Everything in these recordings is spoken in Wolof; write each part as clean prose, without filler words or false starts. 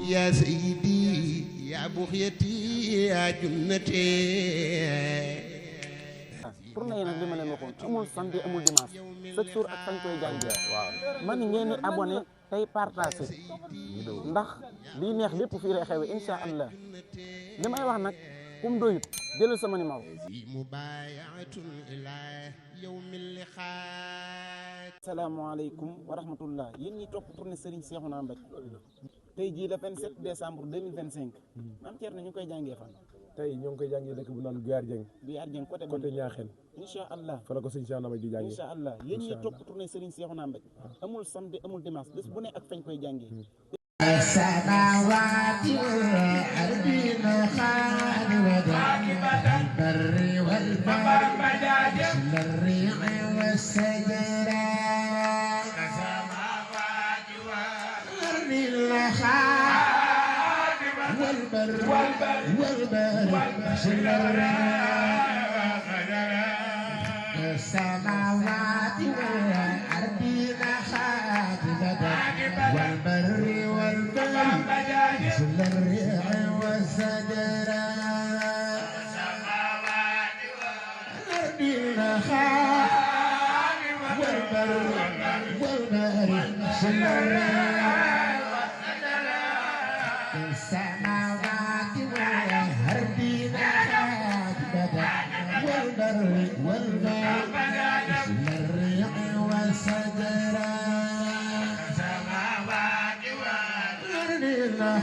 يا سيدي يا بغيتي يا جنتي. tournée yi nag li ma leen waxoon amul samedi amul dimanche chaque jour ak fañ koy jàngee. waaw man ngeen di abonné tey partagé ndax lii neex lépp fii lay xewe incha allah li may wax nag kum doyut jëlal sama numéro. salaamaaleykum wa rahmatullah yéen ñi topp tournée Serigne Cheikhouna Mbathie tey jii le 27 décembre 2025 Mame Thierno ñu ngi koy jàngee fan. tey ñoo ngi koy jàngee dëkk bu naan Guyaar Dieng. Guyaar Dieng côté Ñaaxeen. incha allah fa la ko Serigne Cheikhouna Mbathie di jàngee. incha allah yéen ñi topp tournée Serigne Cheikhouna Mbathie amul samedi amul dimanche bés bu ne ak fañ koy jàngee. السماوات والأرضين خالدة البر والبحر الريح والشجرة السماوات والأرضين خالدة والبر السماوات والأرضين خالدة والبر مثل الريح والشجرة السماوات والأرض خالق والبر مثل الريح والشجرة السماوات والأرض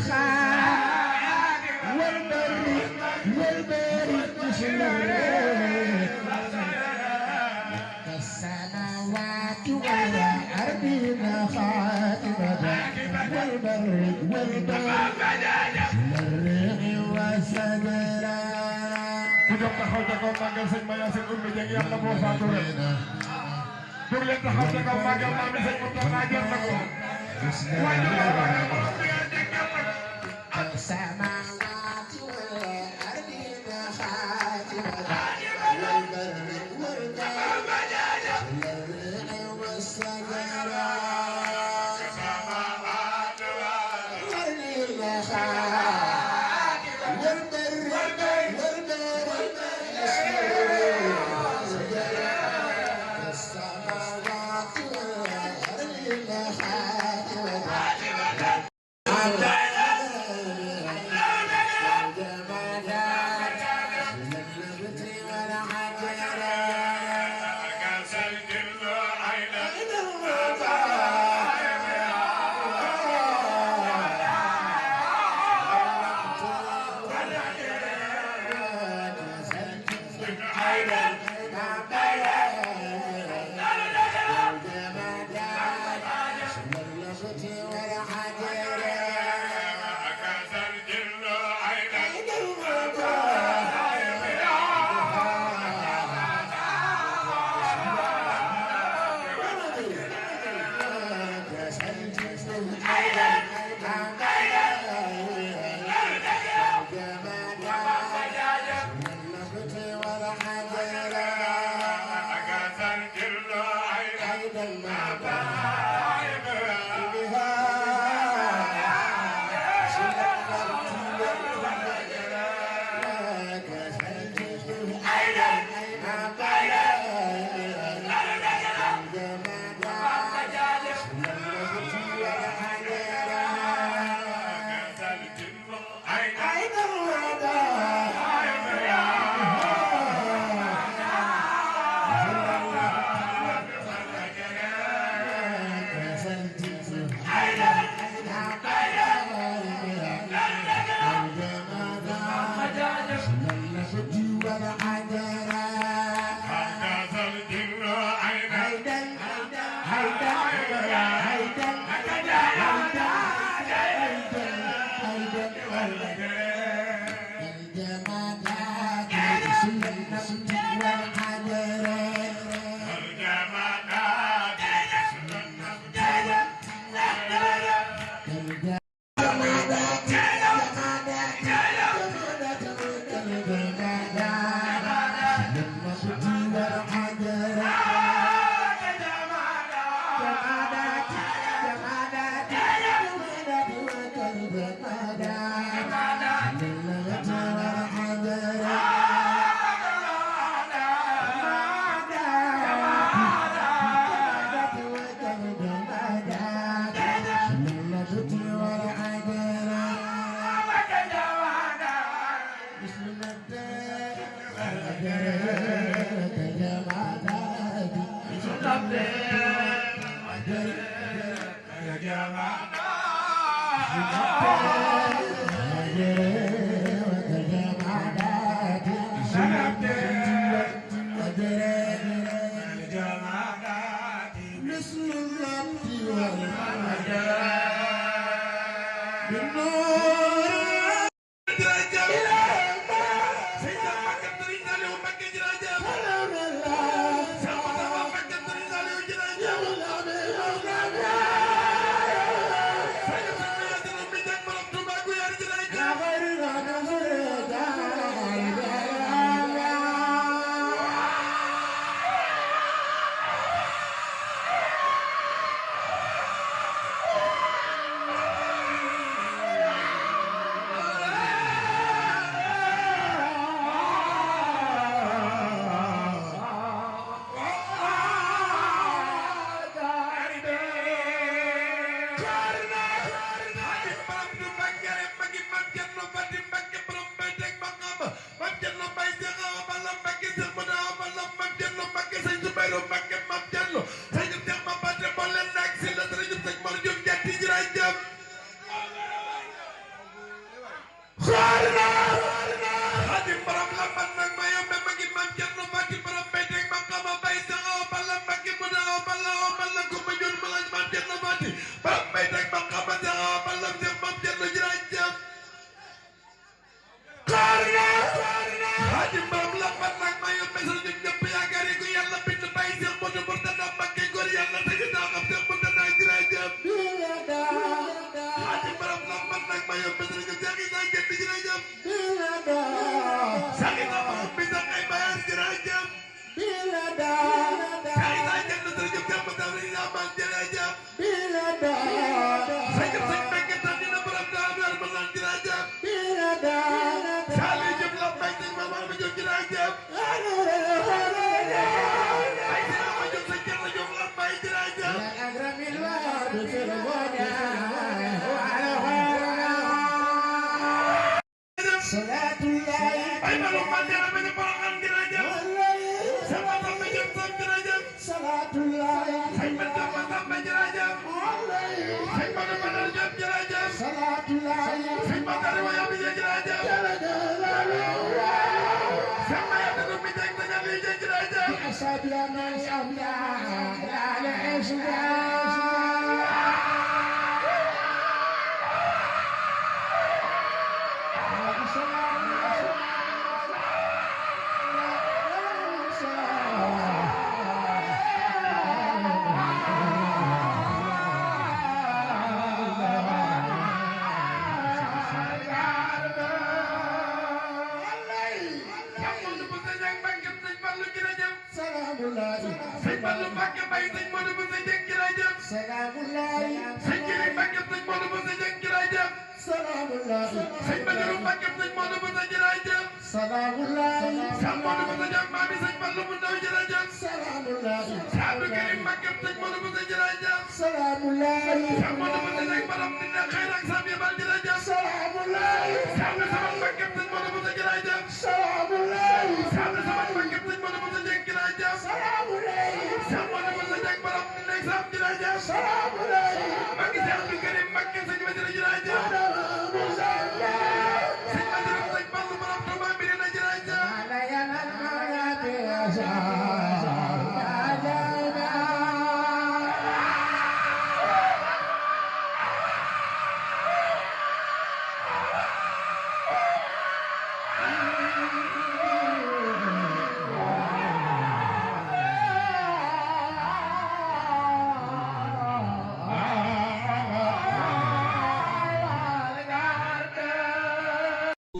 خالق والبر مثل الريح والشجرة السماوات والأرض خاتمة والبر الريح والشجرة كتب تخوتكم مانجل سيد مياسين أمي جنگ يالله بو فاتورة دولين تخوتكم مانجل مامي سيد مطلنا جرنكم السماوات والأرض خاتمة والبر الريح والشجرة السماوات والأرض خاتمة والحجر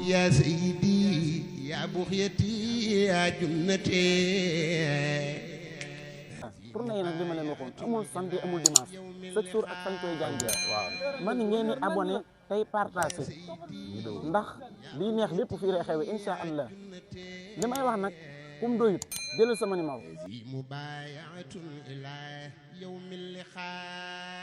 يا سيدي يا بغيتي يا جنتي. tournée yi nag li ma leen waxoon amul samedi amul dimanche chaque jour ak fañ koy jàngee. waaw man ngeen di abonné tey partagé ndax lii neex lépp fii lay xewe incha allah li may wax nag kum doyut jëlal sama numéro mubayaatun ila yawmil liqaa